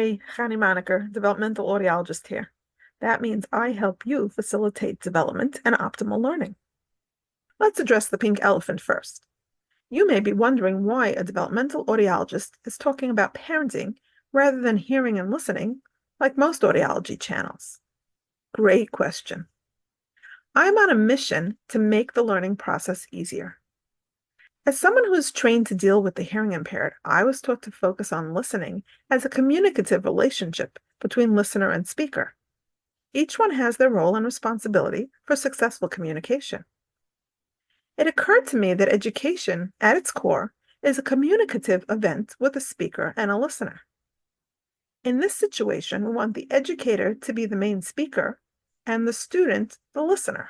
Hey, Chani Moniker, developmental audiologist here. That means I help you facilitate development and optimal learning. Let's address the pink elephant first. You may be wondering why a developmental audiologist is talking about parenting rather than hearing and listening, like most audiology channels. Great question. I'm on a mission to make the learning process easier. As someone who is trained to deal with the hearing impaired, I was taught to focus on listening as a communicative relationship between listener and speaker. Each one has their role and responsibility for successful communication. It occurred to me that education, at its core, is a communicative event with a speaker and a listener. In this situation, we want the educator to be the main speaker and the student the listener.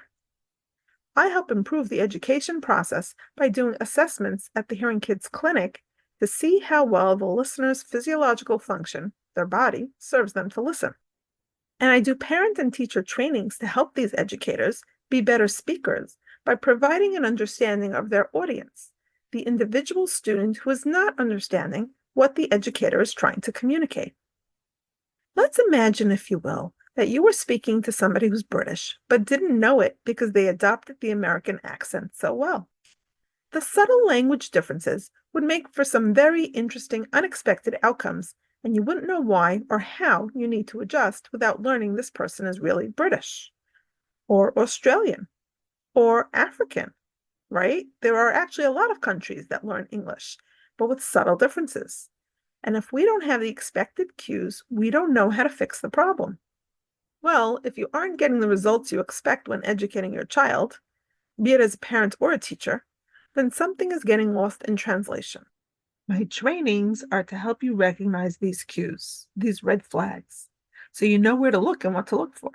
I help improve the education process by doing assessments at the Hearing Kids Clinic to see how well the listener's physiological function, their body, serves them to listen. And I do parent and teacher trainings to help these educators be better speakers by providing an understanding of their audience, the individual student who is not understanding what the educator is trying to communicate. Let's imagine, if you will, that you were speaking to somebody who's British, but didn't know it because they adopted the American accent so well. The subtle language differences would make for some very interesting, unexpected outcomes, and you wouldn't know why or how you need to adjust without learning this person is really British, or Australian, or African, right? There are actually a lot of countries that learn English, but with subtle differences. And if we don't have the expected cues, we don't know how to fix the problem. Well, if you aren't getting the results you expect when educating your child, be it as a parent or a teacher, then something is getting lost in translation. My trainings are to help you recognize these cues, these red flags, so you know where to look and what to look for.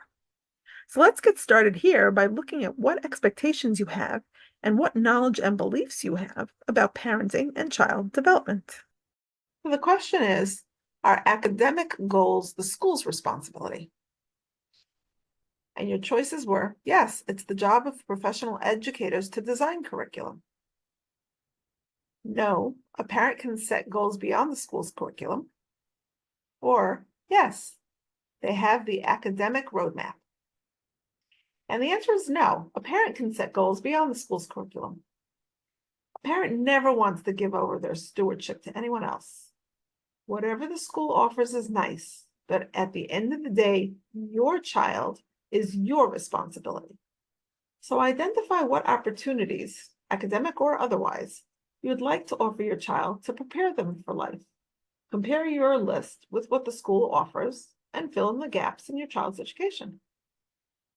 So let's get started here by looking at what expectations you have and what knowledge and beliefs you have about parenting and child development. So the question is, are academic goals the school's responsibility? And your choices were, yes, it's the job of professional educators to design curriculum. No, a parent can set goals beyond the school's curriculum. Or, yes, they have the academic roadmap. And the answer is no, a parent can set goals beyond the school's curriculum. A parent never wants to give over their stewardship to anyone else. Whatever the school offers is nice, but at the end of the day, your child is your responsibility. So identify what opportunities, academic or otherwise, you would like to offer your child to prepare them for life. Compare your list with what the school offers and fill in the gaps in your child's education.